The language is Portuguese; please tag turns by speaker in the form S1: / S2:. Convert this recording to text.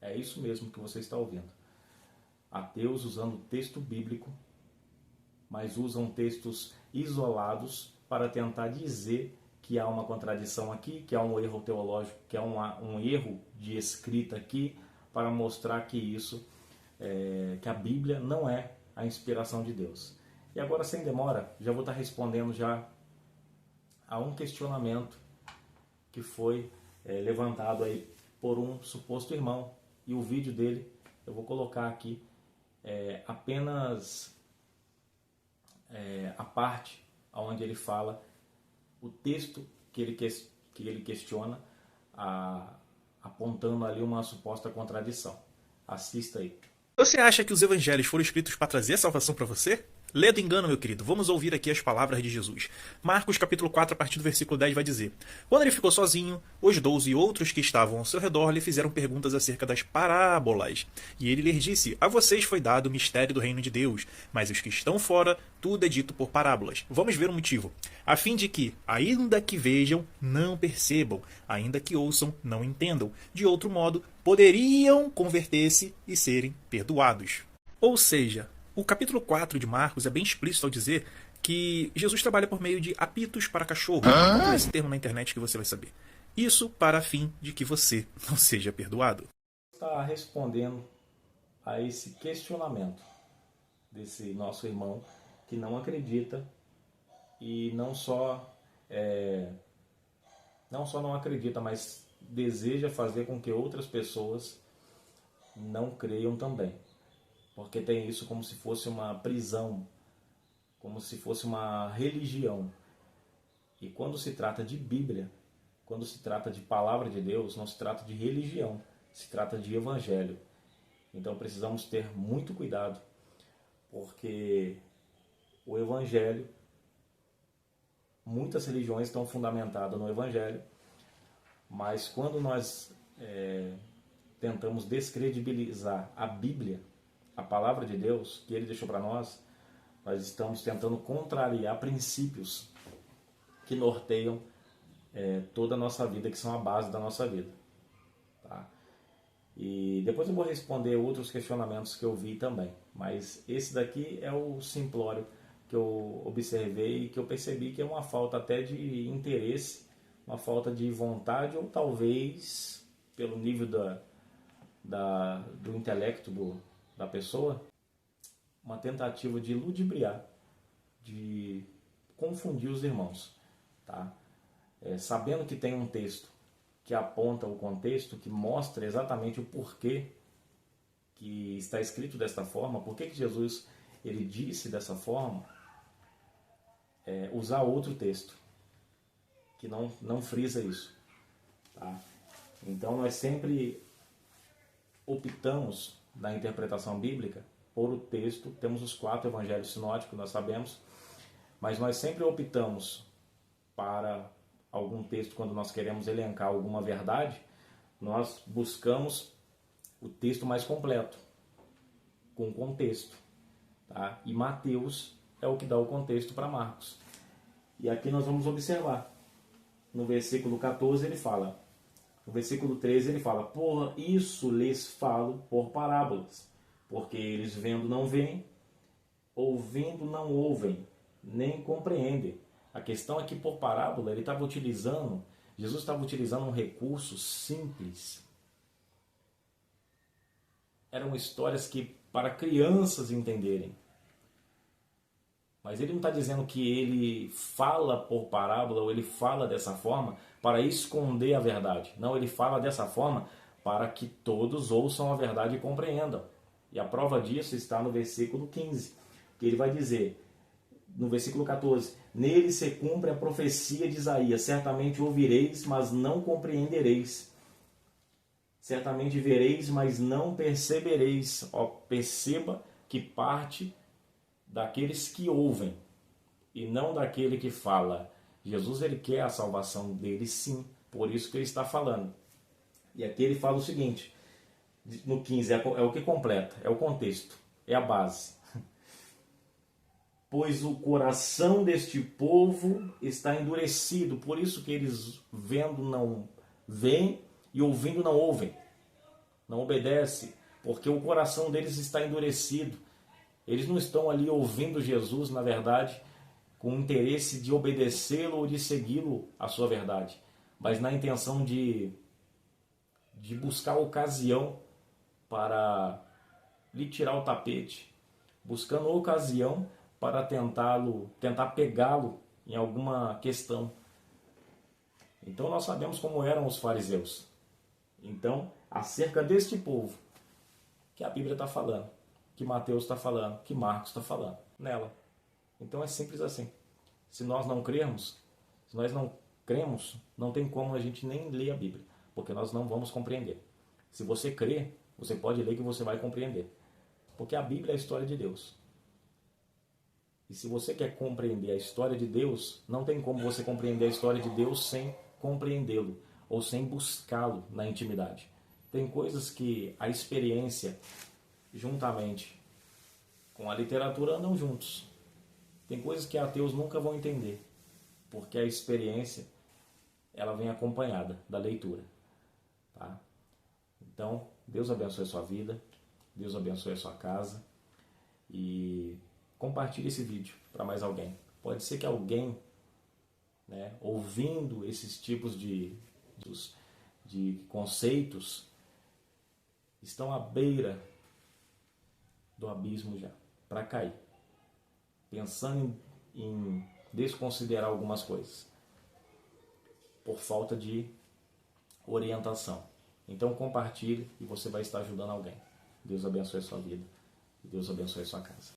S1: É isso mesmo que você está ouvindo. Ateus usando texto bíblico, mas usam textos isolados para tentar dizer que há uma contradição aqui, que há um erro teológico, que há um erro de escrita aqui, para mostrar que que a Bíblia não é a inspiração de Deus. E agora, sem demora, já vou estar respondendo já a um questionamento que foi levantado aí por um suposto irmão. E o vídeo dele eu vou colocar aqui apenas a parte onde ele fala o texto que ele questiona, apontando ali uma suposta contradição. Assista aí.
S2: Você acha que os evangelhos foram escritos para trazer a salvação para você? Lê do engano, meu querido. Vamos ouvir aqui as palavras de Jesus. Marcos capítulo 4, a partir do versículo 10, vai dizer: Quando ele ficou sozinho, os 12 outros que estavam ao seu redor lhe fizeram perguntas acerca das parábolas. E ele lhes disse: A vocês foi dado o mistério do reino de Deus, mas os que estão fora, tudo é dito por parábolas. Vamos ver o motivo. A fim de que, ainda que vejam, não percebam, ainda que ouçam, não entendam. De outro modo, poderiam converter-se e serem perdoados. Ou seja, o capítulo 4 de Marcos é bem explícito ao dizer que Jesus trabalha por meio de apitos para cachorro. Procura esse termo na internet que você vai saber. Isso para fim de que você não seja perdoado.
S1: Está respondendo a esse questionamento desse nosso irmão que não acredita e não só não acredita, mas deseja fazer com que outras pessoas não creiam também. Porque tem isso como se fosse uma prisão, como se fosse uma religião. E quando se trata de Bíblia, quando se trata de palavra de Deus, não se trata de religião, se trata de evangelho. Então precisamos ter muito cuidado, porque o evangelho, muitas religiões estão fundamentadas no evangelho, mas quando nós tentamos descredibilizar a Bíblia, a palavra de Deus que ele deixou para nós estamos tentando contrariar princípios que norteiam toda a nossa vida, que são a base da nossa vida. Tá? E depois eu vou responder outros questionamentos que eu vi também, mas esse daqui é o simplório que eu observei e que eu percebi que é uma falta até de interesse, uma falta de vontade, ou talvez pelo nível do intelecto da pessoa, uma tentativa de ludibriar, de confundir os irmãos, tá? Sabendo que tem um texto que aponta o contexto, que mostra exatamente o porquê que está escrito desta forma, por que Jesus ele disse dessa forma, usar outro texto que não frisa isso, tá? Então nós sempre optamos na interpretação bíblica por o texto. Temos os 4 evangelhos sinóticos, nós sabemos, mas nós sempre optamos para algum texto quando nós queremos elencar alguma verdade, nós buscamos o texto mais completo, com contexto, tá? E Mateus é o que dá o contexto para Marcos. E aqui nós vamos observar, no versículo 14 ele fala, no versículo 13 ele fala: Por isso lhes falo por parábolas, porque eles vendo não veem, ouvindo não ouvem, nem compreendem. A questão é que por parábola Jesus estava utilizando um recurso simples. Eram histórias que para crianças entenderem. Mas ele não está dizendo que ele fala por parábola ou ele fala dessa forma para esconder a verdade. Não, ele fala dessa forma para que todos ouçam a verdade e compreendam. E a prova disso está no versículo 15, que ele vai dizer, no versículo 14: Nele se cumpre a profecia de Isaías: Certamente ouvireis, mas não compreendereis. Certamente vereis, mas não percebereis. Perceba que parte daqueles que ouvem e não daquele que fala. Jesus ele quer a salvação dele, sim, por isso que ele está falando. E aqui ele fala o seguinte, no 15, é o que completa, é o contexto, é a base. Pois o coração deste povo está endurecido, por isso que eles vendo não veem e ouvindo não ouvem. não obedece, porque o coração deles está endurecido. Eles não estão ali ouvindo Jesus, na verdade, com o interesse de obedecê-lo ou de segui-lo à sua verdade, mas na intenção de buscar ocasião para lhe tirar o tapete, buscando ocasião para tentar pegá-lo em alguma questão. Então nós sabemos como eram os fariseus. Então, acerca deste povo que a Bíblia está falando, que Mateus está falando, que Marcos está falando, nela. Então é simples assim. Se nós não crermos, se nós não cremos, não tem como a gente nem ler a Bíblia, porque nós não vamos compreender. Se você crê, você pode ler que você vai compreender. Porque a Bíblia é a história de Deus. E se você quer compreender a história de Deus, não tem como você compreender a história de Deus sem compreendê-lo ou sem buscá-lo na intimidade. Tem coisas que a experiência, juntamente com a literatura, andam juntos. Tem coisas que ateus nunca vão entender, porque a experiência ela vem acompanhada da leitura. Tá? Então, Deus abençoe a sua vida, Deus abençoe a sua casa e compartilhe esse vídeo para mais alguém. Pode ser que alguém, né, ouvindo esses tipos de conceitos, estão à beira do abismo já, para cair, pensando em desconsiderar algumas coisas, por falta de orientação. Então compartilhe e você vai estar ajudando alguém. Deus abençoe a sua vida e Deus abençoe a sua casa.